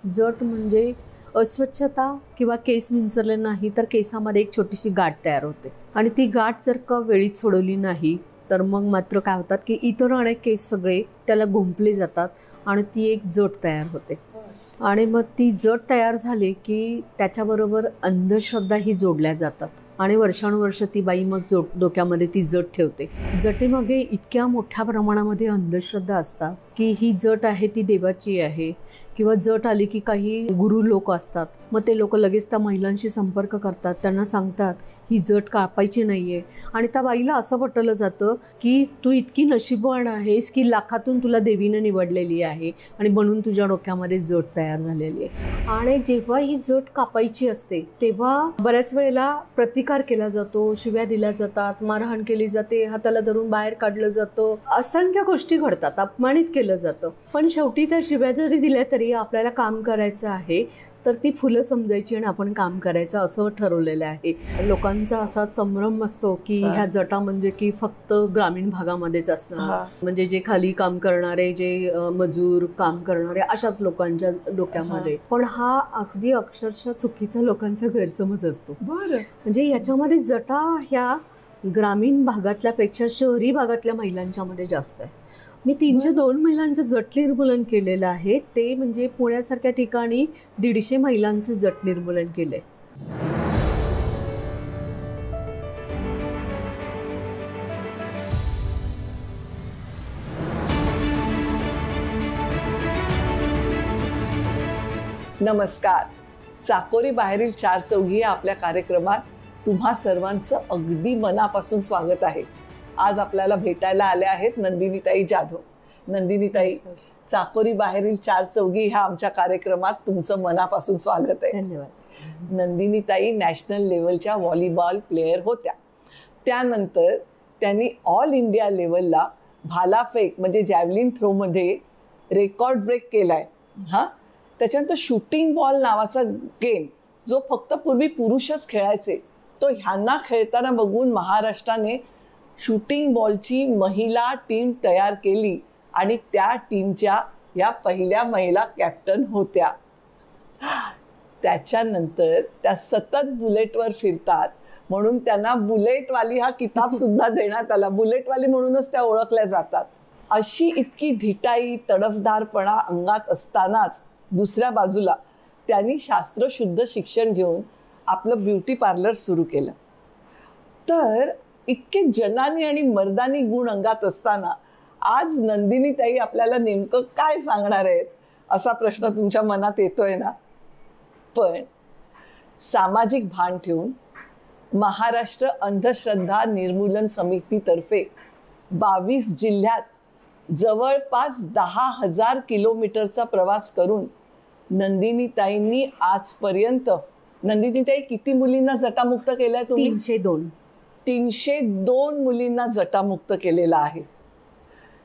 जट म्हणजे अस्वच्छता किंवा केस विंचरले नाही तर केसामध्ये एक छोटीशी गाठ तयार होते आणि ती गाठ जर का वेळीच सोडवली नाही तर मग मात्र काय होतात की इतर अनेक केस सगळे त्याला गुंफले जातात आणि ती एक जट तयार होते. आणि मग ती जट तयार झाली की त्याच्याबरोबर अंधश्रद्धाही जोडल्या जातात आणि वर्षानुवर्ष ती बाई मग डोक्यामध्ये ती जट ठेवते. जटेमागे इतक्या मोठ्या प्रमाणामध्ये अंधश्रद्धा असतात की ही जट आहे ती देवाची आहे किंवा जट आली की काही गुरु लोक असतात, मग ते लोक लगेच त्या महिलांशी संपर्क करतात, त्यांना सांगतात ही जट कापायची नाहीये आणि त्या बाईला असं पटवलं जातं की तू इतकी नशीबवान आहेस की लाखातून तुला देवीने निवडलेली आहे आणि म्हणून तुझ्या डोक्यामध्ये जट तयार झालेली आहे. आणि जेव्हा ही जट कापायची असते तेव्हा बऱ्याच वेळेला प्रतिकार केला जातो, शिव्या दिल्या जातात, मारहाण केली जाते, हाताला धरून बाहेर काढलं जातं, असंख्य गोष्टी घडतात, अपमानित केलं जातं. पण शेवटी त्या शिव्या जरी दिल्या तरी आपल्याला काम करायचं आहे तर ती फुलं समजायची आणि आपण काम करायचं असं ठरवलेलं आहे. लोकांचा असा संभ्रम असतो की ह्या जटा म्हणजे की फक्त ग्रामीण भागामध्येच असणार, म्हणजे जे खाली काम करणारे, जे मजूर काम करणारे अशाच लोकांच्या डोक्यामध्ये. पण हा अगदी अक्षरशः चुकीचा लोकांचा गैरसमज असतो. म्हणजे याच्यामध्ये जटा ह्या ग्रामीण भागातल्यापेक्षा शहरी भागातल्या महिलांच्या मध्ये जास्त आहे. मी 302 महिलांचं जट निर्मूलन केलेलं आहे. ते म्हणजे पुण्यासारख्या ठिकाणी 150 महिलांचं जट निर्मूलन केलंय. नमस्कार. चाकोरी बाहेरील चार चौघी या आपल्या कार्यक्रमात तुम्हा सर्वांचं अगदी मनापासून स्वागत आहे. आज आपल्याला भेटायला आल्या आहेत नंदिनीताई जाधव. नंदिनीताई, चाकोरी बाहेरील चार चौघी ह्या आमच्या कार्यक्रमात तुमचं मनापासून स्वागत आहे. धन्यवाद. नंदिनीताई नॅशनल लेवलच्या व्हॉलीबॉल प्लेयर होत्या. त्यानंतर त्यांनी ऑल इंडिया लेवलला भालाफेक म्हणजे जॅव्हलिन थ्रोमध्ये रेकॉर्ड ब्रेक केलाय. त्याच्यानंतर शूटिंग बॉल नावाचा गेम जो फक्त पूर्वी पुरुषच खेळायचे, तो ह्यांना खेळताना बघून महाराष्ट्राने शूटिंग बॉलची महिला टीम तयार केली आणि त्या टीमच्या या पहिल्या महिला कॅप्टन होत्या. त्याच्यानंतर त्या सतत बुलेटवर फिरतात म्हणून त्यांना बुलेटवाली हा किताब सुद्धा देण्यात आला. बुलेटवाली म्हणूनच त्या ओळखल्या जातात. अशी इतकी धिटाई, तडफदारपणा अंगात असतानाच दुसऱ्या बाजूला त्यांनी शास्त्रशुद्ध शिक्षण घेऊन आपलं ब्युटी पार्लर सुरू केलं. तर इतके जनानी आणि मर्दानी गुण अंगात असताना आज नंदिनीताई आपल्याला नेमकं काय सांगणार आहेत असा प्रश्न तुमच्या मनात येतोय ना. पण सामाजिक भान ठेवून महाराष्ट्र अंधश्रद्धा निर्मूलन समितीतर्फे 22 जिल्ह्यात जवळपास 10,000 किलोमीटरचा प्रवास करून नंदिनीताईंनी आजपर्यंत, नंदिनीताई किती मुलींना जटामुक्त केलंय तुम्ही? 302 मुलींना जटामुक्त केलेला आहे.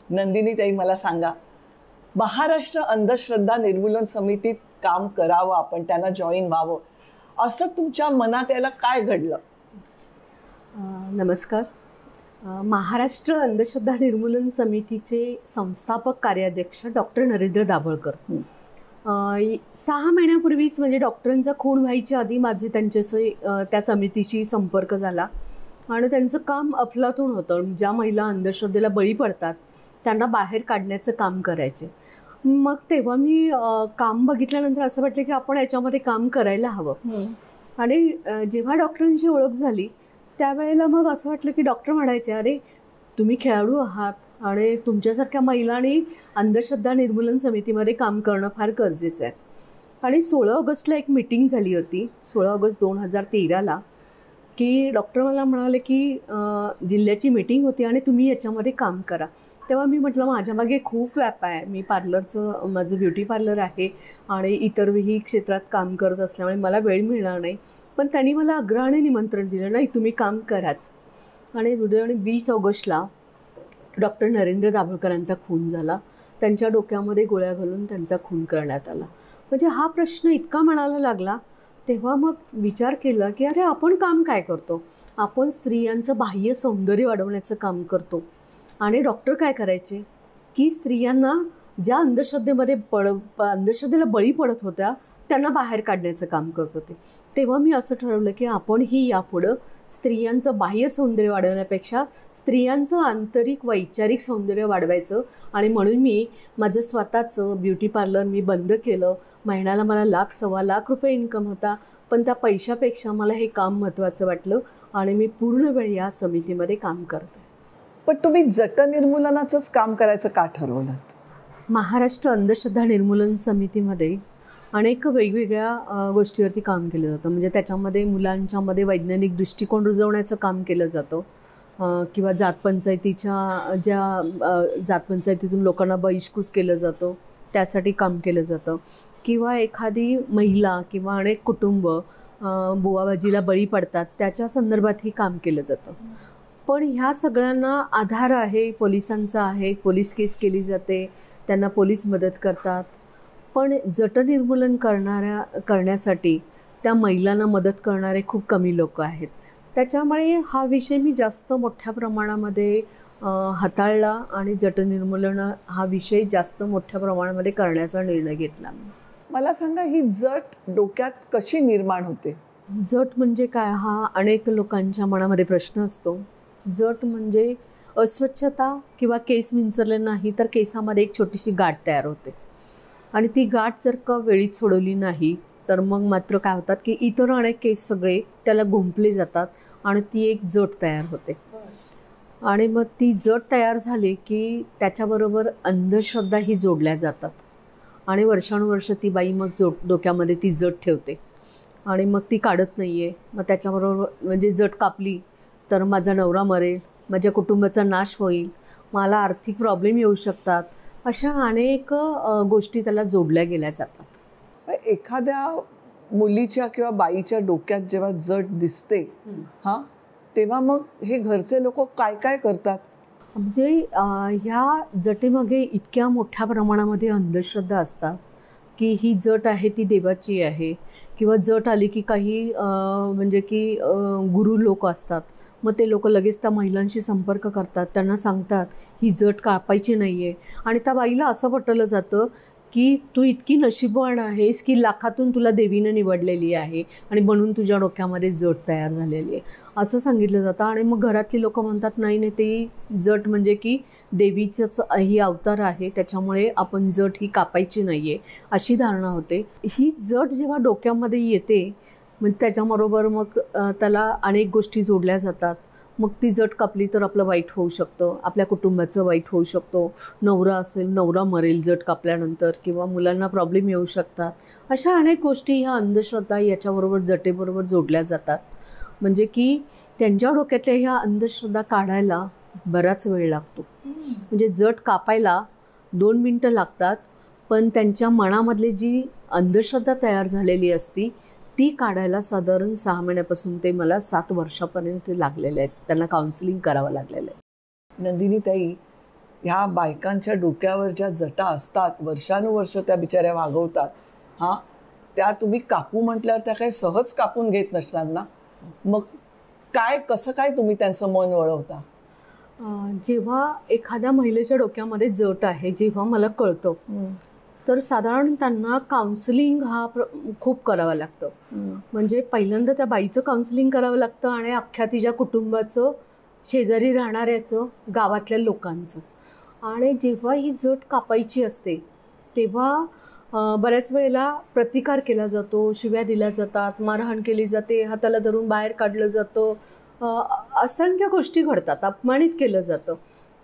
नंदिनीताई, मला सांगा, महाराष्ट्र अंधश्रद्धा निर्मूलन समितीत काम करावं, आपण त्यांना जॉईन व्हावं, असं तुमच्या मनात यायला काय घडलं? नमस्कार. महाराष्ट्र अंधश्रद्धा निर्मूलन समितीचे संस्थापक कार्याध्यक्ष डॉक्टर नरेंद्र दाभोळकर 6 महिन्यापूर्वीच, म्हणजे डॉक्टरांचा खून व्हायच्या आधी माझे त्यांच्याशी त्या समितीशी संपर्क झाला आणि त्यांचं काम अफलातून होतं. ज्या महिला अंधश्रद्धेला बळी पडतात त्यांना बाहेर काढण्याचं काम करायचे. मग तेव्हा मी काम बघितल्यानंतर असं वाटलं की आपण याच्यामध्ये काम करायला हवं. आणि जेव्हा डॉक्टरांची ओळख झाली त्यावेळेला मग असं वाटलं की डॉक्टर म्हणायचे, अरे तुम्ही खेळाडू आहात आणि तुमच्यासारख्या महिलांनी अंधश्रद्धा निर्मूलन समितीमध्ये काम करणं फार गरजेचं आहे. आणि 16 ऑगस्टला एक मीटिंग झाली होती, 16 ऑगस्ट 2013ला, की डॉक्टर मला म्हणाले की जिल्ह्याची मीटिंग होती आणि तुम्ही याच्यामध्ये काम करा. तेव्हा मी म्हटलं माझ्या मागे खूप व्याप आहे, मी पार्लरचं, माझं ब्युटी पार्लर आहे आणि इतरही क्षेत्रात काम करत असल्यामुळे मला वेळ मिळणार नाही. पण त्यांनी मला आग्रहाने निमंत्रण दिलं, नाही तुम्ही काम कराच. आणि 20 ऑगस्टला डॉक्टर नरेंद्र दाभोळकरांचा खून झाला. त्यांच्या डोक्यामध्ये गोळ्या घालून त्यांचा खून करण्यात आला. म्हणजे हा प्रश्न इतका मनाला लागला. तेव्हा मग विचार केला की अरे आपण काम काय करतो, आपण स्त्रियांचं बाह्य सौंदर्य वाढवण्याचं काम करतो. आणि डॉक्टर काय करायचे की स्त्रियांना ज्या अंधश्रद्धेला बळी पडत होत्या त्यांना बाहेर काढण्याचं काम करत होते. तेव्हा मी असं ठरवलं की आपणही यापुढं स्त्रियांचं बाह्य सौंदर्य वाढवण्यापेक्षा स्त्रियांचं आंतरिक वैचारिक सौंदर्य वाढवायचं. आणि म्हणून मी माझं स्वतःचं ब्युटी पार्लर मी बंद केलं. महिन्याला मला ₹1,00,000-1,25,00,000 इन्कम होता, पण त्या पैशापेक्षा मला हे काम महत्त्वाचं वाटलं आणि मी पूर्ण वेळ या समितीमध्ये काम करते. पण तुम्ही जट निर्मूलनाचंच काम करायचं का ठरवलं? महाराष्ट्र अंधश्रद्धा निर्मूलन समितीमध्ये अनेक वेगवेगळ्या गोष्टीवरती काम केलं जातं. म्हणजे त्याच्यामध्ये मुलांच्यामध्ये वैज्ञानिक दृष्टिकोन रुजवण्याचं काम केलं जातं किंवा जात पंचायतीतून लोकांना बहिष्कृत केलं जातं त्यासाठी काम केलं जातं, किंवा एखादी महिला किंवा अनेक कुटुंब बुवाबाजीला बळी पडतात त्याच्या संदर्भातही काम केलं जातं. पण ह्या सगळ्यांना आधार आहे, पोलिसांचा आहे, पोलीस केस केली जाते, त्यांना पोलीस मदत करतात. पण जट निर्मूलन करण्यासाठी त्या महिलांना मदत करणारे खूप कमी लोक आहेत. त्याच्यामुळे हा विषय मी जास्त मोठ्या प्रमाणामध्ये हाताळला आणि जट निर्मूलन हा विषय जास्त मोठ्या प्रमाणामध्ये करण्याचा निर्णय घेतला. मला सांगा, ही जट डोक्यात कशी निर्माण होते? जट म्हणजे काय, हा अनेक लोकांच्या मनामध्ये प्रश्न असतो. जट म्हणजे अस्वच्छता किंवा केस विंचरले नाही तर केसामध्ये एक छोटीशी गाठ तयार होते आणि ती गाठ जर का वेळीच सोडवली नाही तर मग मात्र काय होतात की इतर अनेक केस सगळे त्याला गुंफले जातात आणि ती एक जट तयार होते. आणि मग ती जट तयार झाली की त्याच्याबरोबर अंधश्रद्धा ही जोडल्या जातात आणि वर्षानुवर्ष ती बाई मग डोक्यामध्ये ती जट ठेवते आणि मग ती काढत नाही आहे. मग त्याच्याबरोबर म्हणजे जट कापली तर माझा नवरा मरेल, माझ्या कुटुंबाचा नाश होईल, मला आर्थिक प्रॉब्लेम येऊ शकतात, अशा अनेक गोष्टी त्याला जोडल्या गेल्या जातात. एखाद्या मुलीच्या किंवा बाईच्या डोक्यात जेव्हा जट दिसते तेव्हा मग हे घरचे लोक काय काय करतात? म्हणजे ह्या जटेमागे इतक्या मोठ्या प्रमाणामध्ये अंधश्रद्धा असतात की ही जट आहे ती देवाची आहे, किंवा जट आली की काही म्हणजे की गुरु लोक असतात, मग ते लोक लगेच त्या महिलांशी संपर्क करतात, त्यांना सांगतात ही जट कापायची नाही आहे. आणि त्या बाईला असं पटवलं जातं की तू इतकी नशीबवान आहेस की लाखातून तुला देवीनं निवडलेली आहे आणि म्हणून तुझ्या डोक्यामध्ये जट तयार झालेली आहे असं सांगितलं जातं. आणि मग घरातली लोक म्हणतात नाही नाही, ते जट म्हणजे की देवीचंच ही अवतार आहे, त्याच्यामुळे आपण जट ही कापायची नाही आहे अशी धारणा होते. ही जट जेव्हा डोक्यामध्ये येते मग त्याच्याबरोबर मग त्याला अनेक गोष्टी जोडल्या जातात. मग ती जट कापली तर आपलं वाईट होऊ शकतं, आपल्या कुटुंबाचं वाईट होऊ शकतो, नवरा असेल नवरा मरेल जट कापल्यानंतर, किंवा मुलांना प्रॉब्लेम येऊ शकतात. अशा अनेक गोष्टी ह्या अंधश्रद्धा याच्याबरोबर जटेबरोबर जोडल्या जातात. म्हणजे की त्यांच्या डोक्यातल्या ह्या अंधश्रद्धा काढायला बराच वेळ लागतो. म्हणजे जट कापायला 2 मिनटं लागतात, पण त्यांच्या मनामधली जी अंधश्रद्धा तयार झालेली असती ती काढायला साधारण 6 महिन्यापासून ते मला 7 वर्षापर्यंत लागलेले आहेत. त्यांना काउन्सिलिंग करावं लागलेलं आहे. नंदिनी ताई, ह्या बायकांच्या डोक्यावर ज्या जटा असतात वर्षानुवर्ष त्या बिचाऱ्या वागवतात त्या तुम्ही कापू म्हटल्यावर त्या काही सहज कापून घेत नसणार ना? मग कसं काय तुम्ही त्यांचं मन वळवता? जेव्हा एखाद्या महिलेच्या डोक्यामध्ये जट आहे जेव्हा मला कळतं तर साधारण त्यांना काउन्सिलिंग खूप करावं लागतं. म्हणजे पहिल्यांदा त्या बाईचं काउन्सिलिंग करावं लागतं आणि अख्ख्या तिच्या कुटुंबाचं, शेजारी राहणाऱ्याचं, गावातल्या लोकांचं. आणि जेव्हा ही जट कापायची असते तेव्हा बऱ्याच वेळेला प्रतिकार केला जातो, शिव्या दिल्या जातात, मारहाण केली जाते, हाताला धरून बाहेर काढलं जातं, असंख्य गोष्टी घडतात, अपमानित केलं जातं.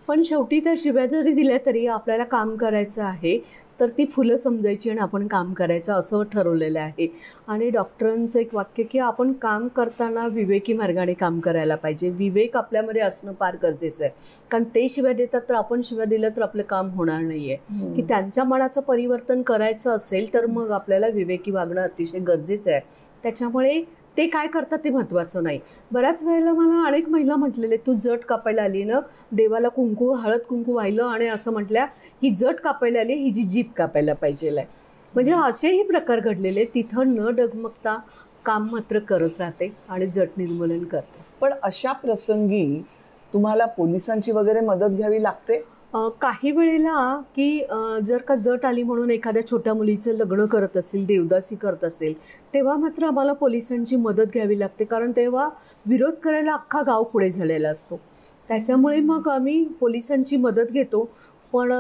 पण शेवटी त्या शिव्या जरी दिल्या तरी आपल्याला काम करायचं आहे तर ती फुलं समजायची आणि आपण काम करायचं असं ठरवलेलं आहे. आणि डॉक्टरांचं एक वाक्य की आपण काम करताना विवेकी मार्गाने काम करायला पाहिजे. विवेक आपल्यामध्ये असणं फार गरजेचं आहे, कारण ते शिव्या देतात तर आपण शिव्या दिलं तर आपलं काम होणार नाही आहे. की त्यांच्या मनाचं परिवर्तन करायचं असेल तर मग आपल्याला विवेकी वागणं अतिशय गरजेचं आहे. त्याच्यामुळे ते काय करतात ते महत्त्वाचं नाही. बऱ्याच वेळेला मला अनेक महिला म्हटलेले तू जट कापायला आली ना, देवाला हळद कुंकू वाहिलं आणि असं म्हटल्या ही जट कापायला आली, हिची जीभ कापायला पाहिजे आहे. म्हणजे असेही प्रकार घडलेले. तिथं न डगमगता काम मात्र करत राहते आणि जट निर्मूलन करते. पण अशा प्रसंगी तुम्हाला पोलिसांची वगैरे मदत घ्यावी लागते? काही वेळेला की जर का जट आली म्हणून एखाद्या छोट्या मुलीचं लग्न करत असेल, देवदासी करत असेल, तेव्हा मात्र आम्हाला पोलिसांची मदत घ्यावी लागते, कारण तेव्हा विरोध करायला अख्खा गाव पुढे झालेला असतो. त्याच्यामुळे मग आम्ही पोलिसांची मदत घेतो. पण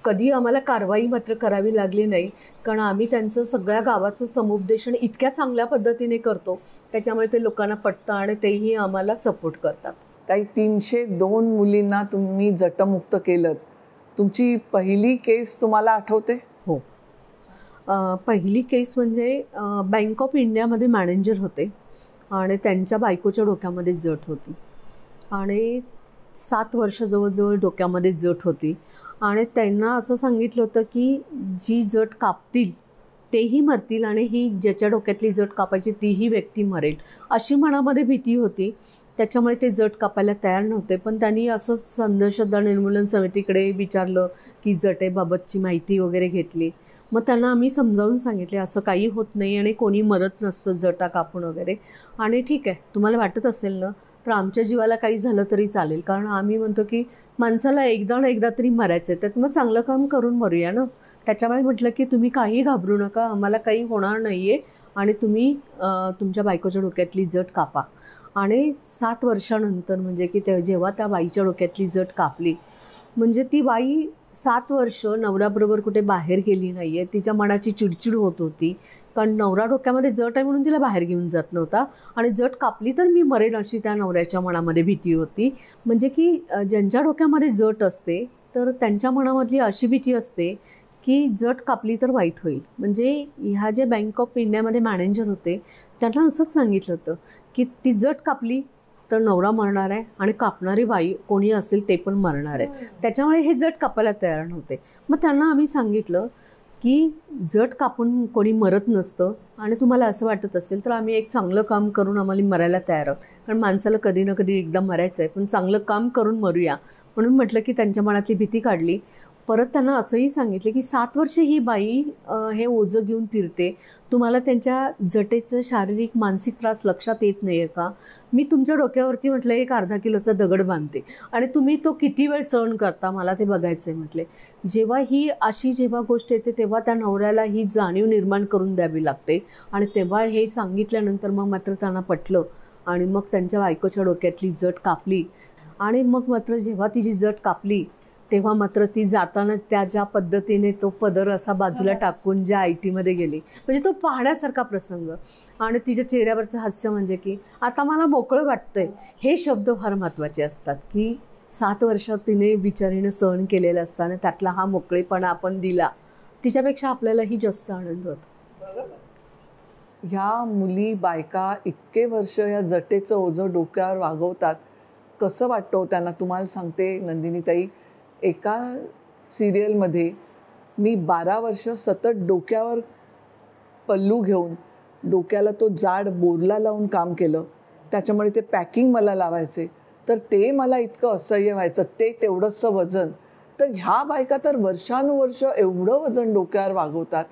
कधी आम्हाला कारवाई मात्र करावी लागली नाही, कारण आम्ही त्यांचं सगळ्या गावाचं समुपदेशन इतक्या चांगल्या पद्धतीने करतो, त्याच्यामुळे ते लोकांना पटतं आणि तेही आम्हाला सपोर्ट करतात. ताई, 302 मुलींना तुम्ही जटमुक्त केलं. तुमची पहिली केस तुम्हाला आठवते? हो. पहिली केस म्हणजे बँक ऑफ इंडियामध्ये मॅनेजर होते आणि त्यांच्या बायकोच्या डोक्यामध्ये जट होती आणि 7 वर्ष जवळजवळ डोक्यामध्ये जट होती आणि त्यांना असं सांगितलं होतं की जी जट कापतील तेही मरतील आणि ही ज्याच्या डोक्यातली जट कापायची तीही व्यक्ती मरेल, अशी मनामध्ये भीती होती. त्याच्यामुळे ते जट कापायला तयार नव्हते. पण त्यांनी असंच अंधश्रद्धा निर्मूलन समितीकडे विचारलं की जटेबाबतची माहिती वगैरे घेतली. मग त्यांना आम्ही समजावून सांगितले असं काही होत नाही आणि कोणी मरत नसतं जटा कापून वगैरे. आणि ठीक आहे, तुम्हाला वाटत असेल ना तर आमच्या जीवाला काही झालं तरी चालेल, कारण आम्ही म्हणतो की माणसाला एकदा ना एकदा तरी मरायचं आहे, त्यात मग चांगलं काम करून मरूया ना. त्याच्यामुळे म्हटलं की तुम्ही काही घाबरू नका, आम्हाला काही होणार नाही आहे आणि तुम्ही तुमच्या बायकोच्या डोक्यातली जट कापा. आणि 7 वर्षानंतर म्हणजे की जेव्हा त्या बाईच्या डोक्यातली जट कापली, म्हणजे ती बाई 7 वर्ष नवऱ्याबरोबर कुठे बाहेर गेली नाही आहे. तिच्या मनाची चिडचिड होत होती, कारण नवरा डोक्यामध्ये जट आहे म्हणून तिला बाहेर घेऊन जात नव्हता आणि जट कापली तर मी मरेन अशी त्या नवऱ्याच्या मनामध्ये भीती होती. म्हणजे की ज्यांच्या डोक्यामध्ये जट असते तर त्यांच्या मनामधली अशी भीती असते की जट कापली तर वाईट होईल. म्हणजे ह्या जे बँक ऑफ इंडियामध्ये मॅनेजर होते त्यांना असंच सांगितलं होतं की ती जट कापली तर नवरा मरणार आहे आणि कापणारी बाई कोणी असेल ते पण मरणार आहे. त्याच्यामुळे हे जट कापायला तयार नव्हते. मग त्यांना आम्ही सांगितलं की जट कापून कोणी मरत नसतं आणि तुम्हाला असं वाटत असेल तर आम्ही एक चांगलं काम करून आम्हाला मरायला तयार आहोत, कारण माणसाला कधी ना कधी एकदा मरायचं आहे, पण चांगलं काम करून मरूया. म्हणून म्हटलं की त्यांच्या मनातली भीती काढली. परत त्यांना असंही सांगितलं की 7 वर्ष ही बाई हे ओझं घेऊन फिरते, तुम्हाला त्यांच्या जटेचं शारीरिक मानसिक त्रास लक्षात येत नाही आहे का? मी तुमच्या डोक्यावरती म्हटलं एक अर्धा किलोचा दगड बांधते आणि तुम्ही तो किती वेळ सहन करता मला ते बघायचं आहे म्हटले. जेव्हा गोष्ट येते तेव्हा त्या नवऱ्याला ही जाणीव निर्माण करून द्यावी लागते आणि तेव्हा हे सांगितल्यानंतर मग मात्र त्यांना पटलं आणि मग त्यांच्या बायकोच्या डोक्यातली जट कापली. आणि मग मात्र जेव्हा तिची जट कापली तेव्हा मात्र ती जाताना त्या ज्या पद्धतीने तो पदर असा बाजूला टाकून ज्या ITमध्ये गेली, म्हणजे तो पाहण्यासारखा प्रसंग. आणि तिच्या चेहऱ्यावरचं हास्य म्हणजे की आता मला मोकळं वाटतंय, हे शब्द फार महत्त्वाचे असतात की 7 वर्षात तिने बिचारीनं सहन केलेलं असताना त्यातला हा मोकळेपणा आपण दिला, तिच्यापेक्षा आपल्यालाही जास्त आनंद होतो. ह्या मुली बायका इतके वर्ष या जटेचं ओझं डोक्यावर वागवतात, कसं वाटतं त्यांना? तुम्हाला सांगते नंदिनीताई, एका सिरियलमध्ये मी 12 वर्ष सतत डोक्यावर पल्लू घेऊन डोक्याला तो जाड बोरला लावून काम केलं. त्याच्यामुळे ते पॅकिंग मला लावायचे, तर ते मला इतकं असह्य व्हायचं, ते तेवढंसं वजन. तर ह्या बायका तर वर्षानुवर्ष एवढं वजन डोक्यावर वागवतात,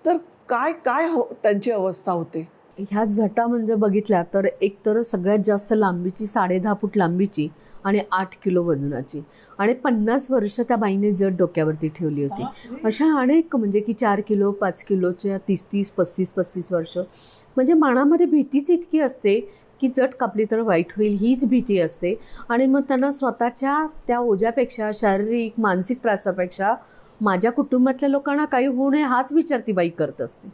तर काय काय त्यांची अवस्था होते? ह्या जटा म्हणजे बघितल्या तर एकतर सगळ्यात जास्त लांबीची 10.5 फूट लांबीची आणि 8 किलो वजनाची आणि 50 वर्ष त्या बाईने जट डोक्यावरती ठेवली होती. अशा अनेक म्हणजे की 4 किलो 5 किलोच्या 30 35 वर्ष. म्हणजे मनामध्ये भीतीच इतकी असते की जट कापली तर वाईट होईल, हीच भीती असते. आणि मग त्यांना स्वतःच्या त्या ओझ्यापेक्षा, शारीरिक मानसिक त्रासापेक्षा माझ्या कुटुंबातल्या लोकांना काही होऊ नये हाच विचार ती बाई करत असते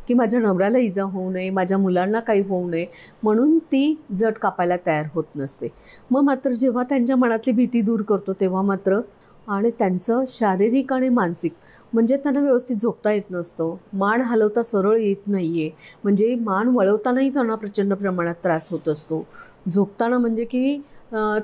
की माझ्या नवऱ्याला इजा होऊ नये, माझ्या मुलांना काही होऊ नये, म्हणून ती जट कापायला तयार होत नसते. मग मात्र जेव्हा त्यांच्या मनातली भीती दूर करतो तेव्हा मात्र आणि त्यांचं शारीरिक आणि मानसिक म्हणजे त्यांना व्यवस्थित झोपता येत नसतं, मान हलवता सरळ येत नाही आहे, म्हणजे मान वळवतानाही त्यांना प्रचंड प्रमाणात त्रास होत असतो. झोपताना म्हणजे की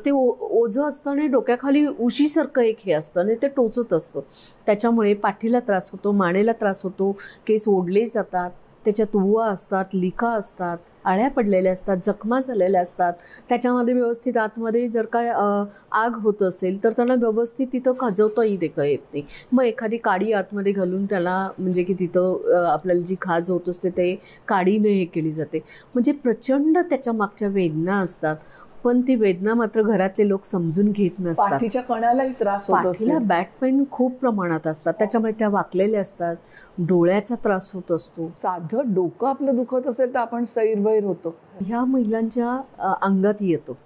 ते ओझं असतं आणि डोक्याखाली उशीसारखं एक हे असतं आणि ते टोचत असतं, त्याच्यामुळे पाठीला त्रास होतो, मानेला त्रास होतो, केस ओढले जातात, त्याच्यात उवा असतात, लिखा असतात, आळ्या पडलेल्या असतात, जखमा झालेल्या असतात. त्याच्यामध्ये व्यवस्थित आतमध्ये जर काय आग होत असेल तर त्यांना व्यवस्थित तिथं खाजवताही देखा येत नाही. मग एखादी काडी आतमध्ये घालून त्याला म्हणजे की तिथं आपल्याला जी खाज होत असते ते काडीने हे केली जाते. म्हणजे प्रचंड त्याच्या मागच्या वेदना असतात. पण ती वेदना मात्र घरातले लोक समजून घेत नसतात. पाठीच्या कण्यालाही त्रास होतो, पाठीला बॅक पेन खूप प्रमाणात असतात, त्याच्यामुळे त्या वाकलेल्या असतात, डोळ्याचा त्रास होत असतो. साधं डोकं आपलं दुखत असेल तर आपण सैरभैर होतो. ह्या महिलांच्या अंगात येतो.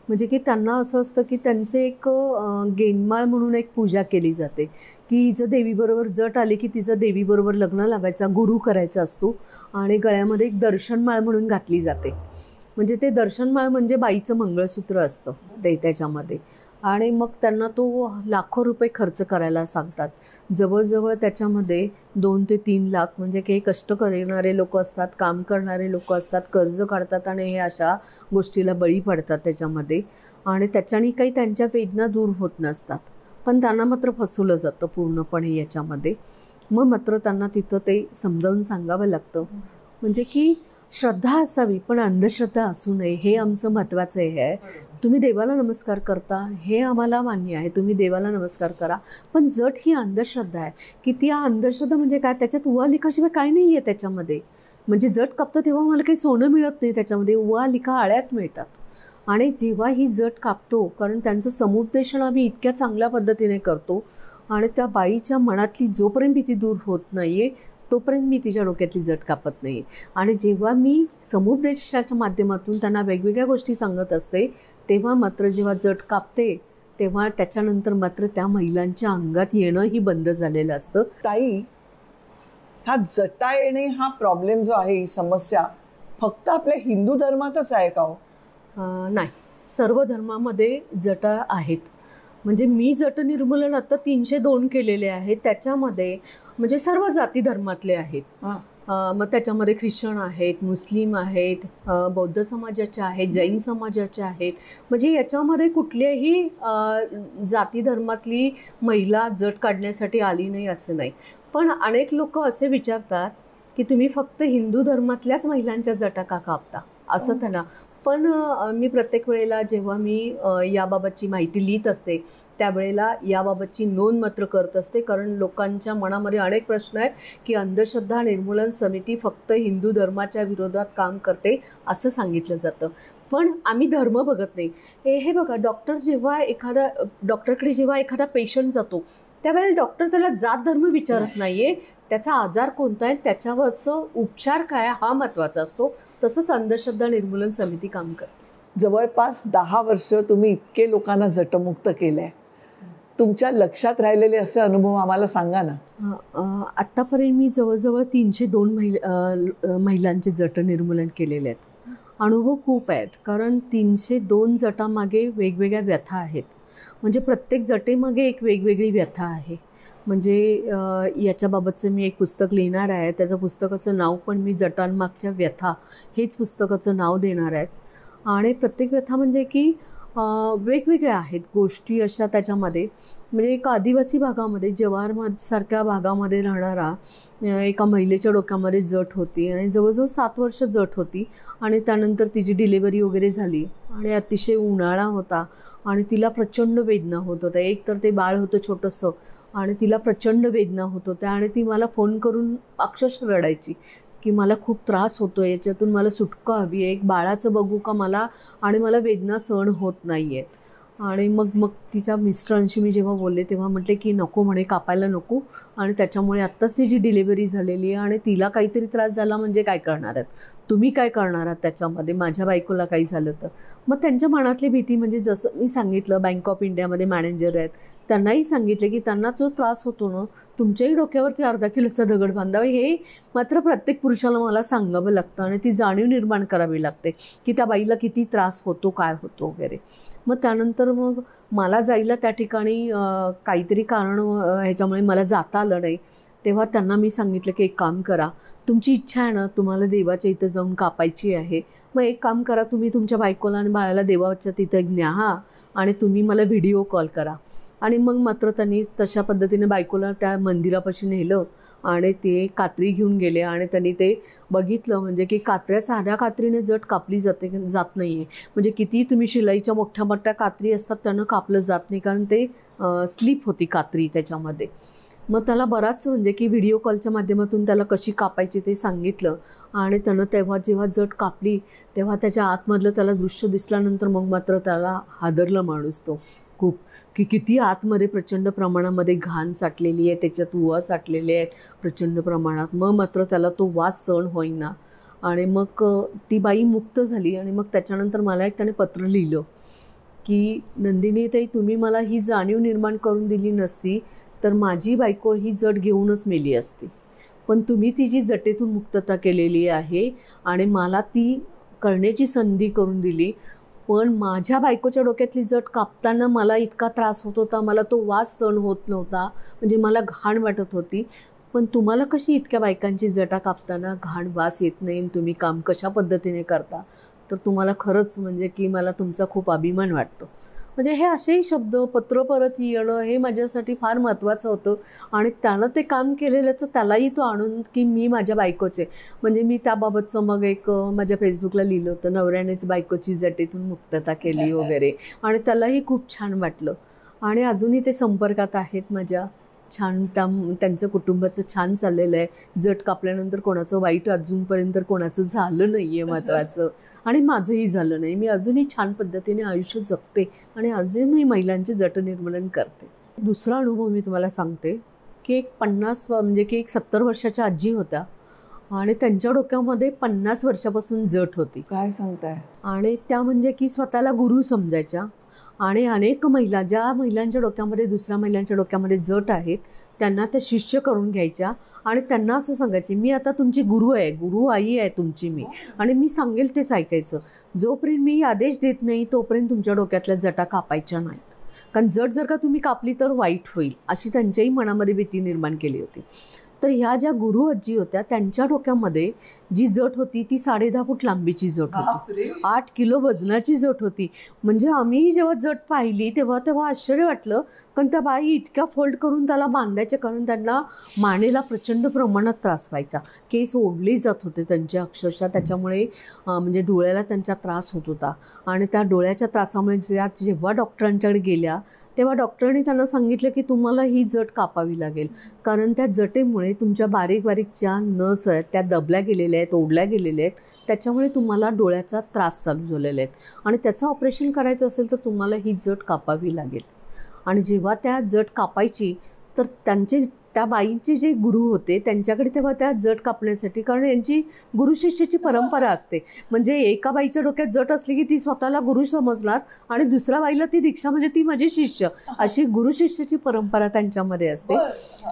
म्हणजे की त्यांना असं असतं की त्यांचे एक गेनमाळ म्हणून एक पूजा केली जाते की हिचं देवीबरोबर जट आली की तिचं देवीबरोबर लग्न लावायचा, गुरु करायचा असतो आणि गळ्यामध्ये एक दर्शनमाळ म्हणून घातली जाते. म्हणजे ते दर्शनमाळ म्हणजे बाईचं मंगळसूत्र असतं ते त्याच्यामध्ये. आणि मग त्यांना तो लाखो रुपये खर्च करायला सांगतात. जवळजवळ त्याच्यामध्ये 2 ते 3 लाख, म्हणजे काही कष्ट करणारे लोक असतात, काम करणारे लोक असतात, कर्ज काढतात आणि हे अशा गोष्टीला बळी पडतात त्याच्यामध्ये. आणि त्याच्याने काही त्यांच्या वेदना दूर होत नसतात, पण त्यांना मात्र फसवलं जातं पूर्णपणे याच्यामध्ये. मग मात्र त्यांना तिथं ते समजावून सांगावं लागतं. म्हणजे की श्रद्धा असावी पण अंधश्रद्धा असू नये, हे आमचं महत्त्वाचं हे आहे. तुम्ही देवाला नमस्कार करता हे आम्हाला मान्य आहे, तुम्ही देवाला नमस्कार करा, पण जट ही अंधश्रद्धा आहे की ती अंधश्रद्धा म्हणजे काय, त्याच्यात उवालिकाशिवाय काय नाही आहे त्याच्यामध्ये. म्हणजे जट कापतं तेव्हा मला काही सोनं मिळत नाही, त्याच्यामध्ये उवालिका आळ्याच मिळतात. आणि जेव्हा ही जट कापतो, कारण त्यांचं समुपदेशन आम्ही इतक्या चांगल्या पद्धतीने करतो आणि त्या बाईच्या मनातली जोपर्यंत भीती दूर होत नाही आहे तोपर्यंत मी तिच्या डोक्यातली जट कापत नाही. आणि जेव्हा मी समुपदेशाच्या माध्यमातून त्यांना वेगवेगळ्या गोष्टी सांगत असते तेव्हा मात्र जेव्हा जट कापते तेव्हा त्याच्यानंतर मात्र त्या महिलांच्या अंगात येणंही बंद झालेलं असतं. ताई, हा जटा येणे हा प्रॉब्लेम जो आहे, ही समस्या फक्त आपल्या हिंदू धर्मातच आहे का हो? नाही, सर्व धर्मामध्ये जटा आहेत. म्हणजे मी जट निर्मूलन आता 302 केलेले आहेत, त्याच्यामध्ये म्हणजे सर्व जाती धर्मातले आहेत. मग त्याच्यामध्ये ख्रिश्चन आहेत, मुस्लिम आहेत, बौद्ध समाजाचे आहेत, जैन समाजाचे आहेत. म्हणजे याच्यामध्ये कुठल्याही जाती धर्मातली महिला जट काढण्यासाठी आली नाही असं नाही. पण अनेक लोक असे विचारतात की तुम्ही फक्त हिंदू धर्मातल्याच महिलांच्या जटा का कापता असं त्यांना. पण मी प्रत्येक वेळेला जेव्हा मी याबाबतची माहिती लिहित असते त्यावेळेला याबाबतची नोंद मात्र करत असते, कारण लोकांच्या मनामध्ये अनेक प्रश्न आहेत की अंधश्रद्धा निर्मूलन समिती फक्त हिंदू धर्माच्या विरोधात काम करते असं सांगितलं जातं. पण आम्ही धर्म बघत नाही. हे बघा, डॉक्टरकडे जेव्हा एखादा पेशंट जातो त्यावेळेला डॉक्टर त्याला जात धर्म विचारत नाही आहे, त्याचा आजार कोणता आहे, त्याच्यावरचं उपचार काय हा महत्त्वाचा असतो. तसंच अंधश्रद्धा निर्मूलन समिती काम करते. जवळपास 10 वर्ष तुम्ही इतके लोकांना जटमुक्त केलंय, तुमच्या लक्षात राहिलेले असे अनुभव आम्हाला सांगा ना. आत्तापर्यंत मी जवळजवळ 302 महिलांचे जट निर्मूलन केलेले आहेत. अनुभव खूप आहेत, कारण 302 जटामागे वेगवेगळ्या व्यथा आहेत. म्हणजे प्रत्येक जटेमागे एक वेगवेगळी व्यथा आहे. म्हणजे याच्याबाबतचं मी एक पुस्तक लिहिणार आहे, त्याचं पुस्तकाचं नाव पण मी जटांमागच्या व्यथा हेच पुस्तकाचं नाव देणार आहे. आणि प्रत्येक व्यथा म्हणजे की वेगवेगळ्या आहेत गोष्टी अशा त्याच्यामध्ये. म्हणजे एका आदिवासी भागामध्ये, जव्हारसारख्या भागामध्ये राहणारा एका महिलेच्या डोक्यामध्ये जट होती आणि जवळजवळ 7 वर्ष जट होती. आणि त्यानंतर तिची डिलिव्हरी वगैरे झाली आणि अतिशय उन्हाळा होता आणि तिला प्रचंड वेदना होत होत्या. एक तर ते बाळ होतं छोटंसं आणि तिला प्रचंड वेदना होत होत्या आणि ती मला फोन करून अक्षरशः रडायची की मला खूप त्रास होतो, याच्यातून मला सुटका हवी आहे, एक बाळाचं बघू का मला, आणि मला वेदना सहन होत नाही आहेत. आणि मग तिच्या मिस्टरांशी मी जेव्हा बोलले तेव्हा म्हटले की नको म्हणे, कापायला नको, आणि त्याच्यामुळे आत्ताच तिची डिलिव्हरी झालेली आहे आणि तिला काहीतरी त्रास झाला म्हणजे काय करणार आहेत तुम्ही, काय करणार आहात त्याच्यामध्ये, माझ्या बायकोला काही झालं तर. मग त्यांच्या मनातली भीती, म्हणजे जसं मी सांगितलं बँक ऑफ इंडियामध्ये मॅनेजर आहेत, त्यांनाही सांगितले की त्यांना जो त्रास होतो ना, तुमच्याही डोक्यावरती अर्धा किलोचा दगड बांधावे, हे मात्र प्रत्येक पुरुषाला मला सांगावं लागतं आणि ती जाणीव निर्माण करावी लागते की त्या बाईला किती त्रास होतो, काय होतो वगैरे. मग त्यानंतर मग मला जायला त्या ठिकाणी काहीतरी कारण ह्याच्यामुळे मला जाता आलं नाही. तेव्हा त्यांना मी सांगितलं की एक काम करा, तुमची इच्छा आहे ना, तुम्हाला देवाच्या इथं जाऊन कापायची आहे, मग एक काम करा, तुम्ही तुमच्या बायकोला आणि बाळाला देवाच्या तिथं न्या आणि तुम्ही मला व्हिडिओ कॉल करा. आणि मग मात्र त्यांनी तशा पद्धतीने बायकोला त्या मंदिरापाशी नेलं आणि ते कात्री घेऊन गेले आणि त्यांनी ते बघितलं. म्हणजे की कात्र्या, साध्या कात्रीने जट कापली जात नाही आहे. म्हणजे कितीही तुम्ही शिलाईच्या मोठ्या मोठ्या कात्री असतात त्यांना कापलं जात नाही, कारण ते स्लिप होती कात्री त्याच्यामध्ये. मग त्याला बराच म्हणजे की व्हिडिओ कॉलच्या माध्यमातून त्याला कशी कापायची ते सांगितलं. आणि त्यानं तेव्हा जेव्हा जट कापली तेव्हा त्याच्या आतमधलं त्याला दृश्य दिसल्यानंतर मग मात्र त्याला हादरलं माणूस तो खूप, की किती आतमध्ये प्रचंड प्रमाणामध्ये घाण साठलेली आहे, त्याच्यात उवा साठलेले आहेत प्रचंड प्रमाणात. मग मात्र त्याला तो वास सहन होईना आणि मग ती बाई मुक्त झाली. आणि मग त्याच्यानंतर मला एक त्याने पत्र लिहिलं की नंदिनी ताई, तुम्ही मला ही जाणीव निर्माण करून दिली नसती तर माझी बायको ही जट घेऊनच मेली असती. पण तुम्ही तिची जटेतून मुक्तता केलेली आहे आणि मला ती करण्याची संधी करून दिली. पण माझ्या बायकोच्या डोक्यातली जट कापताना मला इतका त्रास होत होता, मला तो वास सहन होत नव्हता, म्हणजे मला घाण वाटत होती. पण तुम्हाला कशी इतक्या बायकांची जटा कापताना घाण वास येत नाही, तुम्ही काम कशा पद्धतीने करता, तर तुम्हाला खरंच म्हणजे की मला तुमचा खूप अभिमान वाटतो. म्हणजे हे असेही शब्द पत्र परत येणं हे माझ्यासाठी फार महत्त्वाचं होतं. आणि त्यानं ते काम केलेल्याचं त्यालाही तो आणून की मी माझ्या बायकोचे, म्हणजे मी त्याबाबतचं मग एक माझ्या फेसबुकला लिहिलं होतं, नवऱ्यानेच बायकोची जटेतून मुक्तता केली वगैरे. आणि त्यालाही खूप छान वाटलं. आणि अजूनही ते संपर्कात आहेत माझ्या. छान त्यांचं कुटुंबाचं छान चाललेलं आहे. जट कापल्यानंतर कोणाचं वाईट अजूनपर्यंत कोणाचं झालं नाही आहे महत्त्वाचं. आणि माझंही झालं नाही. मी अजूनही छान पद्धतीने आयुष्य जगते आणि अजूनही महिलांचे जट निर्मूलन करते. दुसरा अनुभव मी तुम्हाला सांगते की एक 70 वर्षाच्या आजी होत्या आणि त्यांच्या डोक्यामध्ये 50 वर्षापासून जट होती. काय सांगताय? आणि त्या म्हणजे की स्वतःला गुरु समजायच्या. आणि अनेक महिला, ज्या महिलांच्या डोक्यामध्ये दुसऱ्या महिलांच्या डोक्यामध्ये जट आहेत, त्यांना त्या शिष्य करून घ्यायच्या आणि त्यांना असं सांगायचे, मी आता तुमची गुरु आहे, गुरु आई आहे तुमची मी, आणि मी सांगेल तेच ऐकायचं. जोपर्यंत मी आदेश देत नाही तोपर्यंत तुमच्या डोक्यातल्या जटा कापायच्या नाहीत, कारण जट जर का तुम्ही कापली तर वाईट होईल, अशी त्यांच्याही मनामध्ये भीती निर्माण केली होती. तर ह्या ज्या गुरु आजी होत्या त्यांच्या डोक्यामध्ये जी जट होती ती 10.5 फूट लांबीची जट होती, 8 किलो वजनाची जट होती. म्हणजे आम्ही जेव्हा जट पाहिली तेव्हा आश्चर्य वाटलं, कारण त्या बाई इतक्या फोल्ड करून त्याला बांधायचे, कारण त्यांना मानेला प्रचंड प्रमाणात त्रास व्हायचा, केस ओढले जात होते त्यांच्या अक्षरशः, त्याच्यामुळे म्हणजे डोळ्याला त्यांचा त्रास होत होता. आणि त्या डोळ्याच्या त्रासामुळे जेव्हा डॉक्टरांच्याकडे गेल्या तेव्हा डॉक्टरांनी त्यांना सांगितलं की तुम्हाला ही जट कापावी लागेल, कारण त्या जटेमुळे तुमच्या बारीक बारीक ज्या नस आहेत त्या दबल्या गेलेल्या आहेत, ओढल्या गेलेल्या आहेत, त्याच्यामुळे तुम्हाला डोळ्याचा त्रास चालू झालेला आहे आणि त्याचं ऑपरेशन करायचं असेल तर तुम्हाला ही जट कापावी लागेल. आणि जेव्हा त्या जट कापायची तर त्या बाईंचे जे गुरु होते त्यांच्याकडे तेव्हा त्या जट कापण्यासाठी, कारण यांची गुरु शिष्याची परंपरा असते, म्हणजे एका बाईच्या डोक्यात जट असली की ती स्वतःला गुरु समजणार आणि दुसऱ्या बाईला ती दीक्षा म्हणजे ती माझी शिष्य, अशी गुरु शिष्याची परंपरा त्यांच्यामध्ये असते.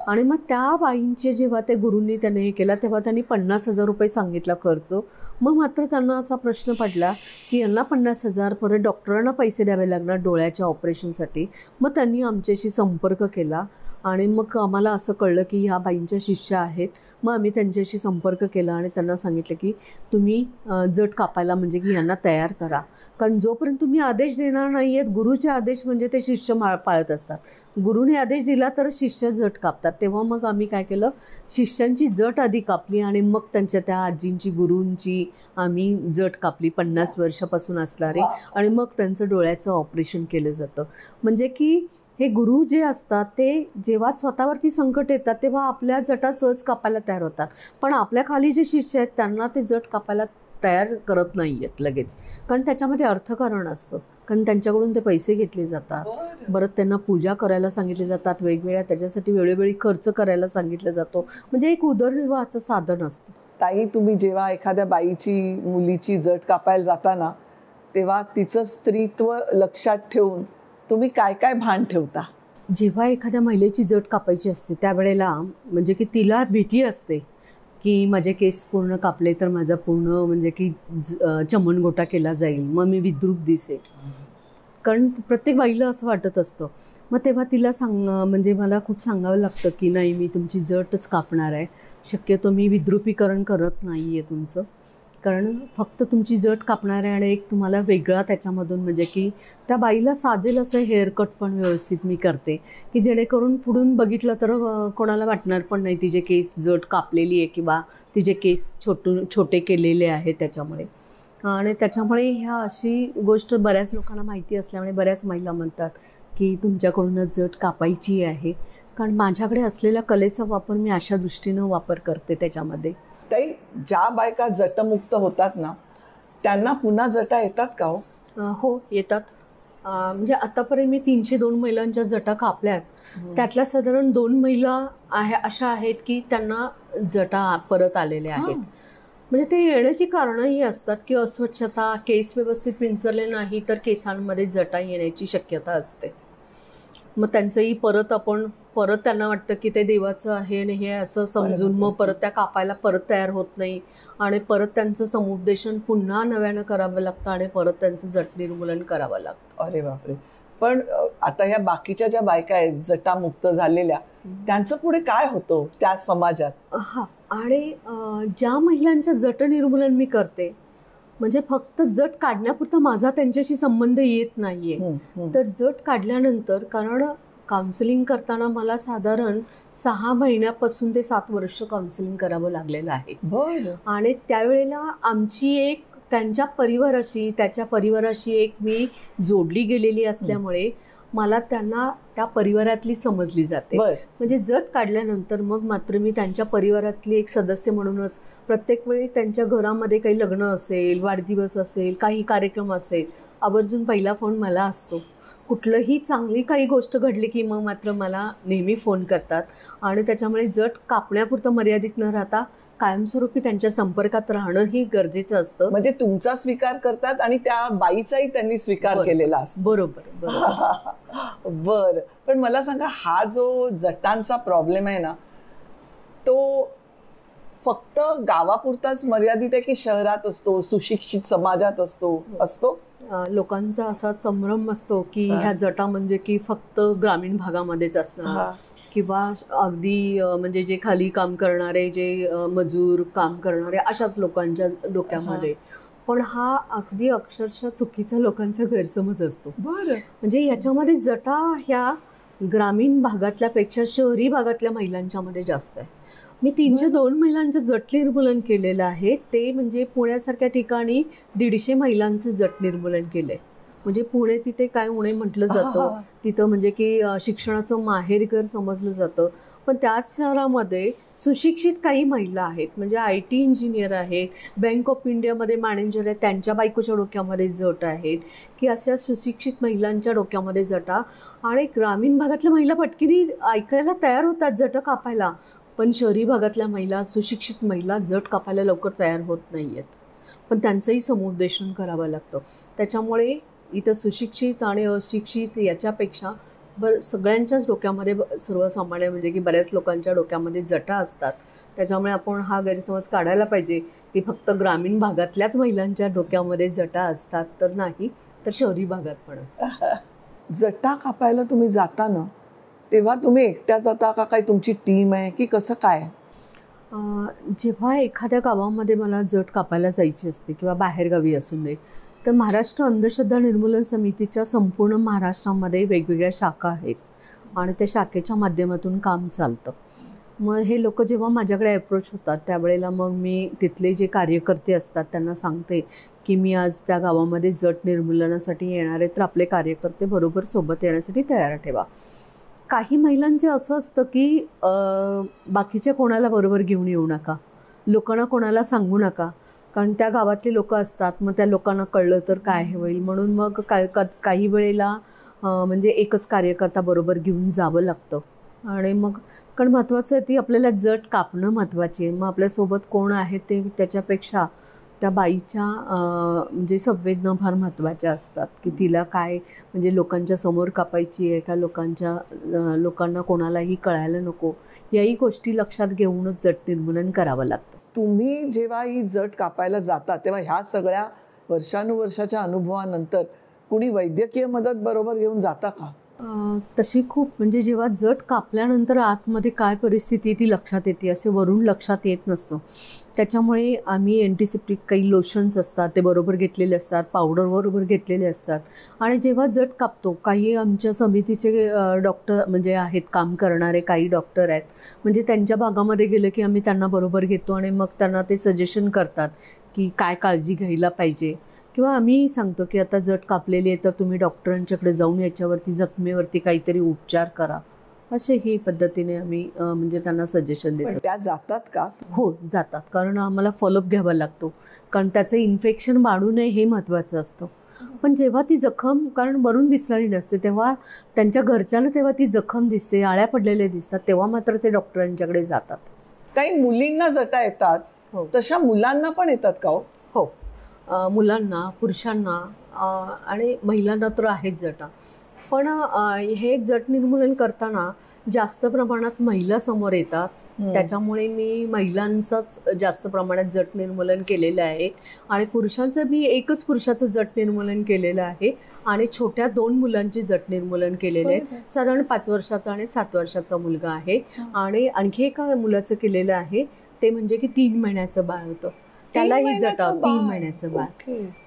आणि मग त्या बाईंचे जेव्हा ते गुरूंनी त्याने हे केला तेव्हा त्यांनी 50,000 रुपये सांगितला खर्च. मग मात्र त्यांना असा प्रश्न पडला की यांना 50,000 परत डॉक्टरांना पैसे द्यावे लागणार डोळ्याच्या ऑपरेशनसाठी. मग त्यांनी आमच्याशी संपर्क केला आणि मग आम्हाला असं कळलं की ह्या बाईंच्या शिष्या आहेत. मग आम्ही त्यांच्याशी संपर्क केला आणि त्यांना सांगितलं की तुम्ही जट कापायला म्हणजे की यांना तयार करा, कारण जोपर्यंत तुम्ही आदेश देणार नाही आहेत, गुरुचे आदेश म्हणजे ते शिष्य पाळत असतात, गुरुने आदेश दिला तर शिष्य जट कापतात. तेव्हा मग आम्ही काय केलं, शिष्यांची जट आधी कापली आणि मग त्यांच्या त्या आजींची गुरूंची आम्ही जट कापली 50 वर्षापासून असणारी, आणि मग त्यांचं डोळ्याचं ऑपरेशन केलं जातं. म्हणजे की हे गुरु जे असतात ते जेव्हा स्वतःवरती संकट येतात तेव्हा आपल्या जटा सहज कापायला तयार होतात, पण आपल्या खाली जे शिष्य आहेत त्यांना ते जट कापायला तयार करत नाही आहेत लगेच, कारण त्याच्यामध्ये अर्थकारण असतं, कारण त्यांच्याकडून ते पैसे घेतले जातात, परत त्यांना पूजा करायला सांगितले जातात, वेगवेगळ्या त्याच्यासाठी वेळोवेळी खर्च करायला सांगितला जातो, म्हणजे एक उदरनिर्वाहाचं साधन असतं. ताई, तुम्ही जेव्हा एखाद्या बाईची मुलीची जट कापायला जाताना तेव्हा तिचं स्त्रीत्व लक्षात ठेवून तुम्ही काय काय भान ठेवता? जेव्हा एखाद्या महिलेची जट कापायची असते त्यावेळेला म्हणजे की तिला भीती असते की माझे केस पूर्ण कापले तर माझा पूर्ण म्हणजे की चमनगोटा केला जाईल, मग मी विद्रूप दिसेल, कारण प्रत्येक बाईला असं वाटत असतं. मग तेव्हा तिला म्हणजे मला खूप सांगावं लागतं की नाही, मी तुमची जटच कापणार आहे, शक्यतो मी विद्रुपीकरण करत नाही आहे तुमचं, कारण फक्त तुमची जट कापणार आहे. आणि एक तुम्हाला वेगळा त्याच्यामधून म्हणजे की त्या बाईला साजेल असं हेअरकट पण व्यवस्थित मी करते, की जेणेकरून पुढून बघितलं तर कोणाला वाटणार पण नाही तिचे केस जट कापलेली आहे किंवा तिचे केस छोटे केलेले आहेत त्याच्यामुळे. आणि त्याच्यामुळे ह्या अशी गोष्ट बऱ्याच लोकांना माहिती असल्यामुळे बऱ्याच महिला म्हणतात की तुमच्याकडूनच जट कापायची आहे, कारण माझ्याकडे असलेल्या कलेचा वापर मी अशा दृष्टीनं वापर करते त्याच्यामध्ये. ताई, ज्या बायका जटमुक्त होतात ना त्यांना पुन्हा जटा येतात का हो? हो, येतात. म्हणजे आतापर्यंत मी 302 महिलांच्या जटा कापल्यात. त्यातल्या साधारण 2 महिला अशा आहेत की त्यांना जटा परत आलेल्या आहेत. म्हणजे ते येण्याची कारणंही असतात की अस्वच्छता, केस व्यवस्थित विंचरले नाही तर केसांमध्ये जटा येण्याची शक्यता असतेच. मग त्यांचंही परत त्यांना वाटतं की ते देवाचं आहे आणि हे असं समजून मग परत त्या कापायला परत तयार होत नाही आणि परत त्यांचं समुपदेशन पुन्हा नव्यानं करावं लागतं आणि परत त्यांचं जट निर्मूलन करावं लागतं. अरे बापरे. पण आता ह्या बाकीच्या ज्या बायका आहेत जटामुक्त झालेल्या, त्यांचं पुढे काय होतं त्या समाजात? हा, आणि ज्या महिलांचं जट निर्मूलन मी करते म्हणजे फक्त जट काढण्यापुरता माझा त्यांच्याशी संबंध येत नाहीये. तर जट काढल्यानंतर, कारण काउन्सिलिंग करताना मला साधारण 6 महिन्यापासून ते 7 वर्ष काउन्सिलिंग करावं लागलेलं आहे. आणि त्यावेळेला आमची एक त्यांच्या त्याच्या परिवाराशी एक मी जोडली गेलेली असल्यामुळे मला त्यांना त्या परिवारातली समजली जाते. म्हणजे जट काढल्यानंतर मग मात्र मी त्यांच्या परिवारातली एक सदस्य म्हणूनच प्रत्येक वेळी त्यांच्या घरामध्ये काही लग्न असेल, वाढदिवस असेल, काही कार्यक्रम असेल, आवर्जून पहिला फोन मला असतो. कुठलंही चांगली काही गोष्ट घडली की मग मात्र मला नेहमी फोन करतात आणि त्याच्यामुळे जट कापण्यापुरतं मर्यादित न राहता कायमस्वरूपी त्यांच्या संपर्कात राहणंही गरजेचं असतं. म्हणजे तुमचा स्वीकार करतात आणि त्या बाईचाही त्यांनी स्वीकार केलेला असतो. बरोबर. बर. पण मला सांगा, हा जो जटांचा प्रॉब्लेम आहे ना, तो फक्त गावापुरताच मर्यादित आहे की शहरात असतो, सुशिक्षित समाजात असतो? लोकांचा असा संभ्रम असतो की ह्या जटा म्हणजे की फक्त ग्रामीण भागामध्येच असणार किंवा अगदी म्हणजे जे खाली काम करणारे, जे मजूर काम करणारे अशाच लोकांच्या डोक्यामध्ये. पण हा अगदी अक्षरशः चुकीचा लोकांचा गैरसमज असतो. म्हणजे याच्यामध्ये जटा ह्या ग्रामीण भागातल्यापेक्षा शहरी भागातल्या महिलांच्या मध्ये जास्त आहे. मी 302 महिलांचं जट निर्मूलन केलेलं आहे. ते म्हणजे पुण्यासारख्या ठिकाणी 150 महिलांचं जट निर्मूलन केलंय. म्हणजे पुणे तिथे काय उणे म्हटलं जातं, तिथं म्हणजे की शिक्षणाचं माहेरघर समजलं जातं. पण त्याच शहरामध्ये सुशिक्षित काही महिला आहेत, म्हणजे IT इंजिनियर आहेत, बँक ऑफ इंडियामध्ये मॅनेजर आहेत, त्यांच्या बायकोच्या डोक्यामध्ये जट आहेत की अशा सुशिक्षित महिलांच्या डोक्यामध्ये जटा. आणि ग्रामीण भागातल्या महिला पटकिनी ऐकायला तयार होतात जट कापायला, पण शहरी भागातल्या महिला, सुशिक्षित महिला जट कापायला लवकर तयार होत नाही आहेत. पण त्यांचंही समुपदेशन करावं लागतं. त्याच्यामुळे इथं सुशिक्षित आणि अशिक्षित याच्यापेक्षा सगळ्यांच्याच डोक्यामध्ये सर्वसामान्य म्हणजे की बऱ्याच लोकांच्या डोक्यामध्ये जटा असतात. त्याच्यामुळे आपण हा गैरसमज काढायला पाहिजे की फक्त ग्रामीण भागातल्याच महिलांच्या डोक्यामध्ये जटा असतात, तर नाही, तर शहरी भागात पण असतात. जटा कापायला तुम्ही जाता ना, तेव्हा तुम्ही एकट्या जाता का काही तुमची टीम आहे की कसं काय? जेव्हा एखाद्या गावामध्ये मला जट कापायला जायची असते किंवा बाहेरगावी असून दे, तर महाराष्ट्र अंधश्रद्धा निर्मूलन समितीच्या संपूर्ण महाराष्ट्रामध्ये वेगवेगळ्या शाखा आहेत आणि त्या शाखेच्या माध्यमातून काम चालतं. मग हे लोक जेव्हा माझ्याकडे अप्रोच होतात त्यावेळेला मग मी तिथले जे कार्यकर्ते असतात त्यांना सांगते की मी आज त्या गावामध्ये जट निर्मूलनासाठी येणार आहे, तर आपले कार्यकर्ते बरोबर सोबत येण्यासाठी तयार ठेवा. काही महिलांचे असं असतं की बाकीच्या कोणाला बरोबर घेऊन येऊ नका, लोकांना कोणाला सांगू नका, कारण त्या गावातले लोक असतात, मग त्या लोकांना कळलं तर काय होईल, म्हणून मग काही वेळेला म्हणजे एकच कार्यकर्ता बरोबर घेऊन जावं लागतं. आणि मग कारण महत्त्वाचं आहे ती आपल्याला जट कापणं महत्त्वाची आहे. मग आपल्यासोबत कोण आहे ते त्याच्यापेक्षा त्या बाईच्या म्हणजे संवेदना फार महत्त्वाच्या असतात की तिला काय म्हणजे लोकांच्या समोर कापायची आहे का, लोकांना कोणालाही कळायला नको, याही गोष्टी लक्षात घेऊनच जट निर्मूलन करावं लागतं. तुम्ही जेव्हा ही जट कापायला जाता तेव्हा ह्या सगळ्या वर्षानुवर्षाच्या अनुभवानंतर कुणी वैद्यकीय मदत बरोबर घेऊन जाता का? तशी खूप म्हणजे जेव्हा जट कापल्यानंतर आतमध्ये काय परिस्थिती ती लक्षात येते, असे वरून लक्षात येत नसतं. त्याच्यामुळे आम्ही अँटीसेप्टिक काही लोशन्स असतात ते बरोबर घेतलेले असतात, पावडर बरोबर घेतलेले असतात. आणि जेव्हा जट कापतो, काही आमच्या समितीचे डॉक्टर म्हणजे आहेत काम करणारे, काही डॉक्टर आहेत, म्हणजे त्यांच्या भागामध्ये गेलं की आम्ही त्यांना बरोबर घेतो आणि मग त्यांना ते सजेशन करतात की काय काळजी घ्यायला पाहिजे. किंवा आम्ही सांगतो की आता जट कापलेली आहे तर तुम्ही डॉक्टरांच्याकडे जाऊन याच्यावरती जखमेवरती काहीतरी उपचार करा, असे ही पद्धतीने आम्ही म्हणजे त्यांना सजेशन पण देतो. त्या जातात का? हो जातात, कारण आम्हाला फॉलोअप घ्यावा लागतो, कारण त्याचं इन्फेक्शन वाढू नये हे महत्त्वाचं असतं. पण जेव्हा ती जखम कारण वरून दिसणारी नसते, तेव्हा त्यांच्या घरच्यांना तेव्हा ती जखम दिसते, आळ्या पडलेल्या दिसतात, तेव्हा मात्र ते डॉक्टरांच्याकडे जातातच. काही मुलींना जटा येतात, हो तशा मुलांना पण येतात का हो? हो, मुलांना, पुरुषांना आणि महिलांना तर आहेच जटा. पण हे जट निर्मूलन करताना जास्त प्रमाणात महिला समोर येतात, त्याच्यामुळे मी महिलांचंच जास्त प्रमाणात जट निर्मूलन केलेलं आहे. आणि पुरुषांचं मी एकच पुरुषाचं जट निर्मूलन केलेलं आहे आणि छोट्या 2 मुलांची जट निर्मूलन केलेले आहे. साधारण 5 वर्षाचा आणि 7 वर्षाचा मुलगा आहे. आणि आणखी एका मुलाचं केलेलं आहे, ते म्हणजे की 3 महिन्याचं बाळ होतं, त्यालाही जटा, 3 महिन्याचं बाळ,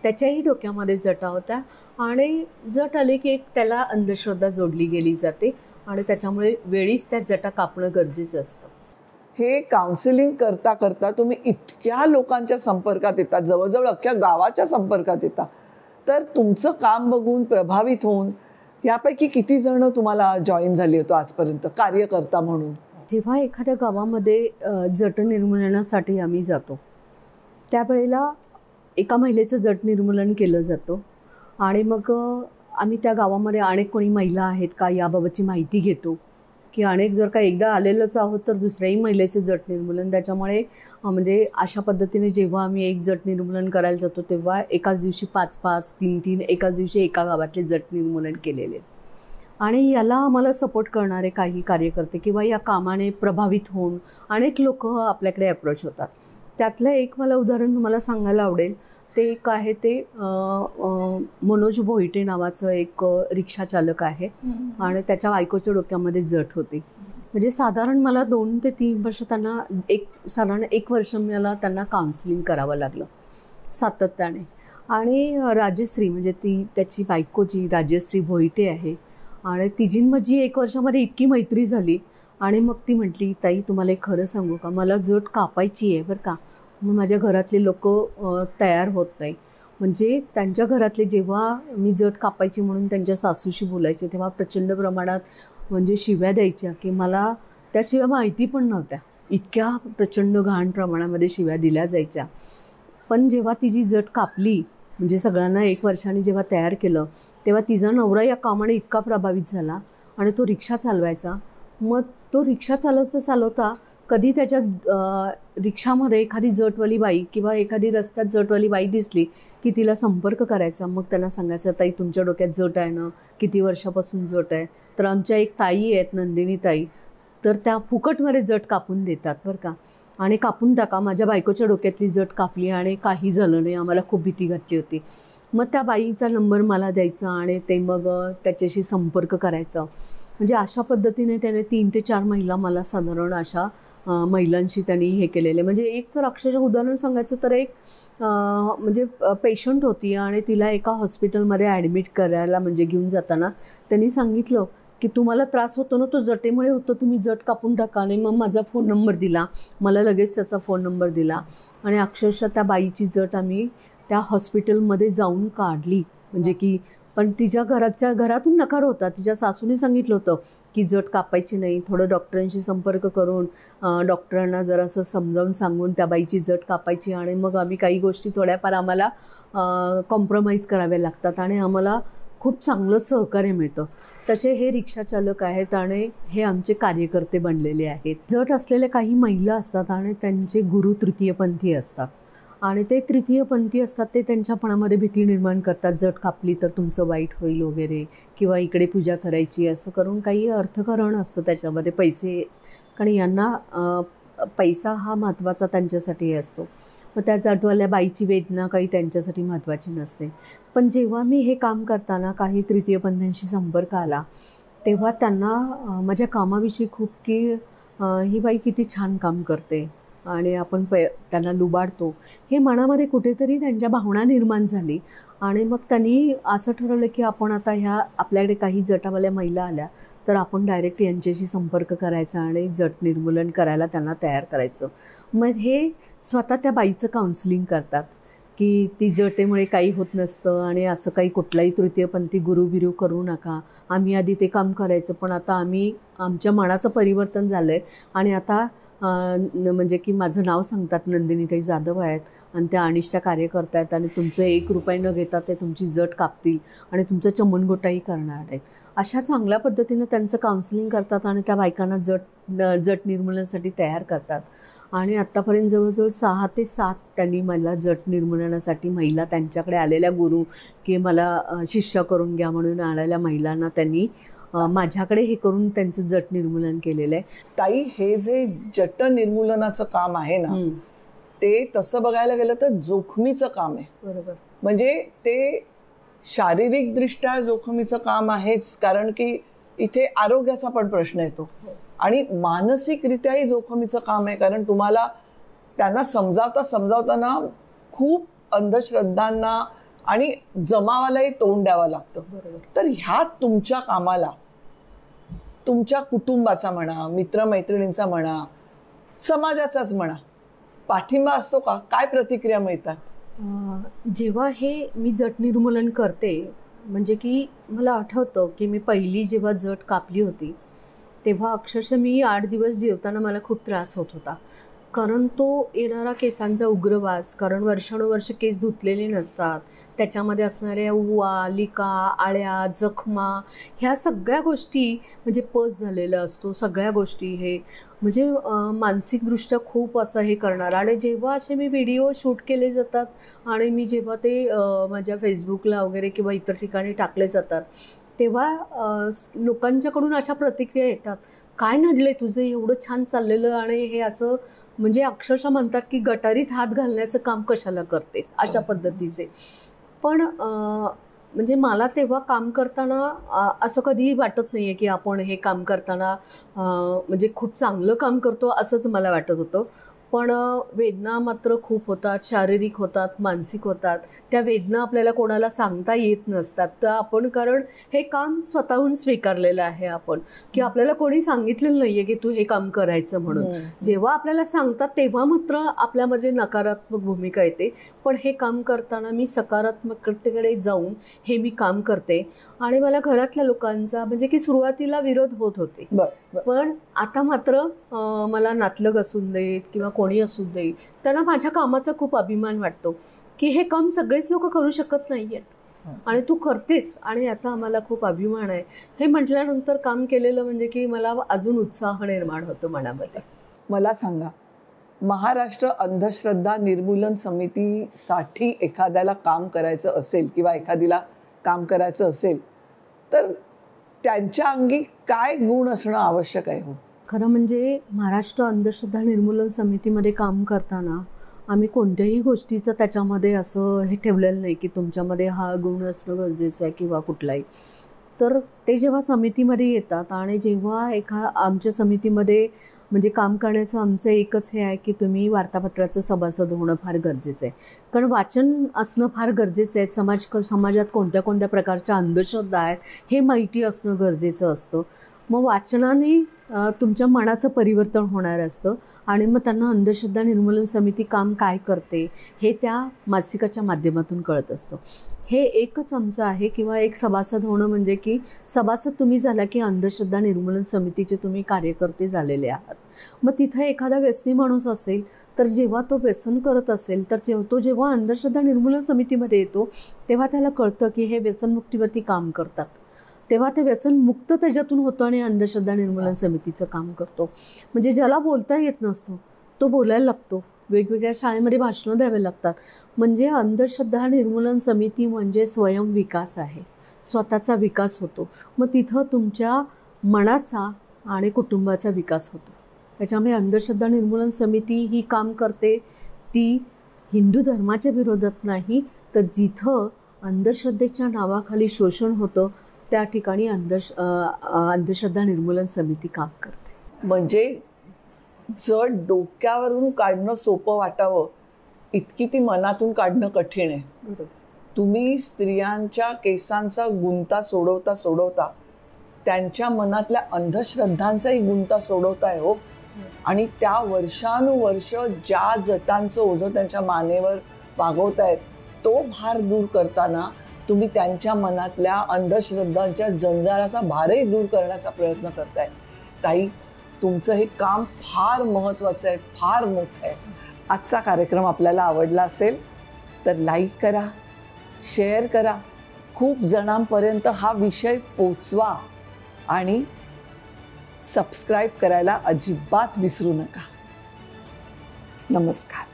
त्याच्याही डोक्यामध्ये जटा होत्या. आणि जट आले की एक त्याला अंधश्रद्धा जोडली गेली जाते आणि त्याच्यामुळे वेळीच त्या जटा कापणं गरजेचं असतं. हे काउन्सिलिंग करता करता तुम्ही इतक्या लोकांच्या संपर्कात येतात, जवळजवळ अख्ख्या गावाच्या संपर्कात येतात, तर तुमचं काम बघून प्रभावित होऊन यापैकी किती जण तुम्हाला जॉईन झाली होतो आजपर्यंत कार्यकर्ता म्हणून? जेव्हा एखाद्या गावामध्ये जट निर्मूलनासाठी आम्ही जातो, त्यावेळेला एका महिलेचं जट निर्मूलन केलं जातं आणि मग आम्ही त्या गावामध्ये अनेक कोणी महिला आहेत का याबाबतची माहिती घेतो, की अनेक जर का एकदा आलेलंच आहोत तर दुसऱ्याही महिलेचं जट निर्मूलन. त्याच्यामुळे म्हणजे अशा पद्धतीने जेव्हा आम्ही एक जट निर्मूलन करायला जातो तेव्हा एकाच दिवशी 5-5, 3-3 एकाच दिवशी एका गावातले जट निर्मूलन केलेले. आणि याला आम्हाला सपोर्ट करणारे काही कार्यकर्ते किंवा या कामाने प्रभावित होऊन अनेक लोक आपल्याकडे अप्रोच होतात. त्यातलं एक मला उदाहरण तुम्हाला सांगायला आवडेल. ते एक आहे ते मनोज भोईटे नावाचं एक रिक्षा चालक आहे आणि त्याच्या बायकोच्या डोक्यामध्ये जट होती. म्हणजे साधारण मला 2 ते 3 वर्ष त्यांना साधारण 1 वर्ष मला त्यांना काउन्सिलिंग करावं लागलं सातत्याने. आणि राजश्री म्हणजे त्याची बायको जी राजश्री भोईटे आहे आणि तिची माझी 1 वर्षामध्ये इतकी मैत्री झाली. आणि मग ती म्हटली, ताई तुम्हाला एक खरं सांगू का, मला जट कापायची आहे बरं का, मग माझ्या घरातले लोक तयार होत नाही. म्हणजे त्यांच्या घरातले जेव्हा मी जट कापायची म्हणून त्यांच्या सासूशी बोलायचे तेव्हा प्रचंड प्रमाणात म्हणजे शिव्या द्यायच्या, की मला त्या शिव्या माहिती पण नव्हत्या, इतक्या प्रचंड घाण प्रमाणामध्ये शिव्या दिल्या जायच्या. पण जेव्हा तिची जट कापली म्हणजे सगळ्यांना 1 वर्षाने जेव्हा तयार केलं तेव्हा तिचा नवरा या कामाने इतका प्रभावित झाला आणि तो रिक्षा चालवायचा. मग तो रिक्षा चालवता कधी त्याच्या रिक्षामध्ये एखादी जटवाली बाई किंवा एखादी रस्त्यात जटवाली बाई दिसली की तिला संपर्क करायचा. मग त्यांना सांगायचं, ताई तुमच्या डोक्यात जट आहे ना, किती वर्षापासून जट आहे. तर आमच्या एक ताई आहेत नंदिनी ताई, तर त्या फुकटमध्ये जट कापून देतात बरं का, आणि कापून टाका. माझ्या बायकोच्या डोक्यातली जट कापली आणि काही झालं नाही, आम्हाला खूप भीती घातली होती. मग त्या बाईचा नंबर मला द्यायचा आणि ते मग त्याच्याशी संपर्क करायचा. म्हणजे अशा पद्धतीने त्याने 3 ते 4 महिला मला साधारण अशा महिलांशी त्यांनी हे केलेले. म्हणजे एक तर अक्षरशः उदाहरण सांगायचं तर एक म्हणजे पेशंट होती आणि तिला एका हॉस्पिटलमध्ये ॲडमिट करायला म्हणजे घेऊन जाताना त्यांनी सांगितलं की तुम्हाला त्रास होतो ना, तो जटेमुळे होतो, तुम्ही जट कापून टाका. आणि मग माझा फोन नंबर दिला, मला लगेच त्याचा फोन नंबर दिला आणि अक्षरशः त्या बाईची जट आम्ही त्या हॉस्पिटलमध्ये जाऊन काढली. म्हणजे की पण तिच्या घरातून नकार होता. तिच्या सासूने सांगितलं होतं की जट कापायची नाही, थोडं डॉक्टरांशी संपर्क करून डॉक्टरांना जरासं समजावून सांगून त्या बाईची जट कापायची. आणि मग आम्ही काही गोष्टी थोड्याफार आम्हाला कॉम्प्रोमाइज कराव्या लागतात आणि आम्हाला खूप चांगलं सहकार्य मिळतं. तसे हे रिक्षाचालक आहेत आणि हे आमचे कार्यकर्ते बनलेले आहेत. जट असलेल्या काही महिला असतात आणि त्यांचे गुरु तृतीयपंथी असतात आणि ते तृतीयपंथी असतात, ते त्यांच्या मनामध्ये भीती निर्माण करतात, जट कापली तर तुमचं वाईट होईल वगैरे, किंवा इकडे पूजा करायची असं करून काही अर्थकारण असतं त्याच्यामध्ये, पैसे, कारण यांना पैसा हा महत्त्वाचा त्यांच्यासाठी असतो. मग त्या जटवाल्या बाईची वेदना काही त्यांच्यासाठी महत्त्वाची नसते. पण जेव्हा मी हे काम करताना काही तृतीयपंथींशी संपर्क आला तेव्हा त्यांना माझ्या कामाविषयी खूप की ही बाई किती छान काम करते आणि आपण त्यांना लुबाडतो, हे मनामध्ये कुठेतरी त्यांच्या भावना निर्माण झाली. आणि मग त्यांनी असं ठरवलं की आपण आता ह्या आपल्याकडे काही जटावाल्या महिला आल्या तर आपण डायरेक्ट यांच्याशी संपर्क करायचा आणि जट निर्मूलन करायला त्यांना तयार करायचं. मग हे स्वतः त्या बाईचं काउन्सिलिंग करतात की ती जटेमुळे काही होत नसतं आणि असं काही कुठलाही तृतीयपंथी गुरु करू नका. आम्ही आधी ते काम करायचं, पण आता आमच्या मनाचं परिवर्तन झालं आहे आणि आता म्हणजे की माझं नाव सांगतात नंदिनीताई जाधव आहेत आणि त्या अनिष्टच्या कार्यकर्त्या आहेत आणि तुमचं 1 रुपया न घेता ते तुमची जट कापतील आणि तुमचं चमनगोटाही करणार आहेत. अशा चांगल्या पद्धतीनं त्यांचं काउन्सिलिंग करतात आणि त्या बायकांना जट निर्मूलनासाठी तयार करतात. आणि आत्तापर्यंत जवळजवळ 6 ते 7 त्यांनी मला जट निर्मूलनासाठी महिला त्यांच्याकडे आलेल्या गुरु की मला शिष्य करून घ्या म्हणून आलेल्या महिलांना त्यांनी माझ्याकडे हे करून त्यांचं जट निर्मूलन केलेलं आहे. ताई, हे जे जट निर्मूलनाचं काम आहे ना, ते तसं बघायला गेलं तर जोखमीचं काम आहे. बरोबर. म्हणजे ते शारीरिकदृष्ट्या जोखमीचं काम आहेच, कारण की इथे आरोग्याचा पण प्रश्न येतो आणि मानसिकरित्याही जोखमीचं काम आहे, कारण तुम्हाला त्यांना समजावताना खूप अंधश्रद्धांना आणि जमावालाही तोंड द्यावं लागतं. तर ह्यात तुमच्या कामाला तुमच्या कुटुंबाचा म्हणा, मित्रमैत्रिणींचा म्हणा, समाजाचाच म्हणा, पाठिंबा असतो का? काय प्रतिक्रिया मिळतात? जेव्हा हे मी जट निर्मूलन करते, म्हणजे की मला आठवतं की मी पहिली जेव्हा जट कापली होती तेव्हा अक्षरशः मी 8 दिवस जेवताना मला खूप त्रास होत होता, कारण तो येणारा केसांचा उग्रवास, कारण वर्षानुवर्ष केस धुतलेले नसतात, त्याच्यामध्ये असणाऱ्या उवा, लिका, आळ्या, जखमा, ह्या सगळ्या गोष्टी, म्हणजे पस झालेला असतो, सगळ्या गोष्टी हे म्हणजे मानसिकदृष्ट्या खूप असं हे करणार. आणि जेव्हा असे मी व्हिडिओ शूट केले जातात आणि मी जेव्हा ते माझ्या फेसबुकला वगैरे किंवा इतर ठिकाणी टाकले जातात तेव्हा लोकांच्याकडून अशा प्रतिक्रिया येतात, काय नडले तुझं, एवढं छान चाललेलं आणि हे असं, म्हणजे अक्षरशः म्हणतात की गटारीत हात घालण्याचं काम कशाला करतेस, अशा पद्धतीचे. पण म्हणजे मला तेव्हा काम करताना असं कधीही वाटत नाही आहे की आपण हे काम करताना म्हणजे खूप चांगलं काम करतो असंच मला वाटत होतं. पण वेदना मात्र खूप होतात, शारीरिक होतात, मानसिक होतात. त्या वेदना आपल्याला कोणाला सांगता येत नसतात. तर आपण, कारण हे काम स्वतःहून स्वीकारलेलं आहे आपण, की आपल्याला कोणी सांगितलेलं नाही आहे की तू हे काम करायचं म्हणून. जेव्हा आपल्याला सांगतात तेव्हा मात्र आपल्यामध्ये नकारात्मक भूमिका येते. पण हे काम करताना मी सकारात्मकतेकडे जाऊन हे मी काम करते आणि मला घरातल्या लोकांचा, म्हणजे की सुरुवातीला विरोध होत होते, पण आता मात्र मला नातलग असून देत किंवा कोणी असू दे, त्यांना माझ्या कामाचा खूप अभिमान वाटतो की हे काम सगळेच लोक करू शकत नाही आहेत आणि तू करतेस आणि याचा आम्हाला खूप अभिमान आहे. हे म्हटल्यानंतर काम केलेलं म्हणजे की मला अजून उत्साह निर्माण होतो मनामध्ये. मला सांगा, महाराष्ट्र अंधश्रद्धा निर्मूलन समितीसाठी एखाद्याला काम करायचं असेल किंवा एखादीला काम करायचं असेल तर त्यांच्या अंगी काय गुण असणं आवश्यक आहे? खरं म्हणजे महाराष्ट्र अंधश्रद्धा निर्मूलन समितीमध्ये काम करताना आम्ही कोणत्याही गोष्टीचं त्याच्यामध्ये असं हे ठेवलेलं नाही की तुमच्यामध्ये हा गुण असणं गरजेचं आहे किंवा कुठलाही. तर ते जेव्हा समितीमध्ये येतात आणि जेव्हा आमच्या समितीमध्ये म्हणजे काम करण्याचं आमचं एकच हे आहे की तुम्ही वार्तापत्राचं सभासद होणं फार गरजेचं आहे, कारण वाचन असणं फार गरजेचं आहे. समाजात कोणत्या कोणत्या प्रकारच्या अंधश्रद्धा आहेत हे माहिती असणं गरजेचं असतं. मग वाचनाने तुमच्या मनाचं परिवर्तन होणार असतं आणि मग त्यांना अंधश्रद्धा निर्मूलन समिती काम काय करते हे त्या मासिकाच्या माध्यमातून कळत असतं. हे एकच आमचं आहे, किंवा एक सभासद होणं म्हणजे की सभासद तुम्ही झाला की अंधश्रद्धा निर्मूलन समितीचे तुम्ही कार्यकर्ते झालेले आहात. मग तिथं एखादा व्यसनी माणूस असेल तर जेव्हा तो व्यसन करत असेल तर तो जेव्हा अंधश्रद्धा निर्मूलन समितीमध्ये येतो तेव्हा त्याला कळतं की हे व्यसनमुक्तीवरती काम करतात, तेव्हा ते व्यसनमुक्त त्याच्यातून होतं आणि अंधश्रद्धा निर्मूलन समितीचं काम करतो. म्हणजे ज्याला बोलता येत नसतं तो बोलायला लागतो, वेगवेगळ्या शाळेमध्ये भाषणं द्यावे लागतात. म्हणजे अंधश्रद्धा निर्मूलन समिती म्हणजे स्वयंविकास आहे, स्वतःचा विकास होतो. मग तिथं तुमच्या मनाचा आणि कुटुंबाचा विकास होतो. त्याच्यामुळे अंधश्रद्धा निर्मूलन समिती ही काम करते ती हिंदू धर्माच्या विरोधात नाही, तर जिथं अंधश्रद्धेच्या नावाखाली शोषण होतं त्या ठिकाणी अंधश्रद्धा निर्मूलन समिती काम करते. म्हणजे जड डोक्यावरून काढणं सोपं वाटावं इतकी ती मनातून काढणं कठीण आहे. तुम्ही स्त्रियांच्या केसांचा गुंता सोडवता त्यांच्या मनातल्या अंधश्रद्धांचाही गुंता सोडवताय हो. आणि त्या वर्षानुवर्ष ज्या जटांचं ओझं त्यांच्या मानेवर मागवतायत तो भार दूर करताना तुम्ही त्यांच्या मनातल्या अंधश्रद्धांच्या जंजाळाचा भारही दूर करण्याचा प्रयत्न करताय. ताई, तुमचं हे काम फार महत्त्वाचं आहे, फार मोठं आहे. आजचा कार्यक्रम आपल्याला आवडला असेल तर लाईक करा, शेअर करा, खूप जणांपर्यंत हा विषय पोचवा आणि सबस्क्राईब करायला अजिबात विसरू नका. नमस्कार.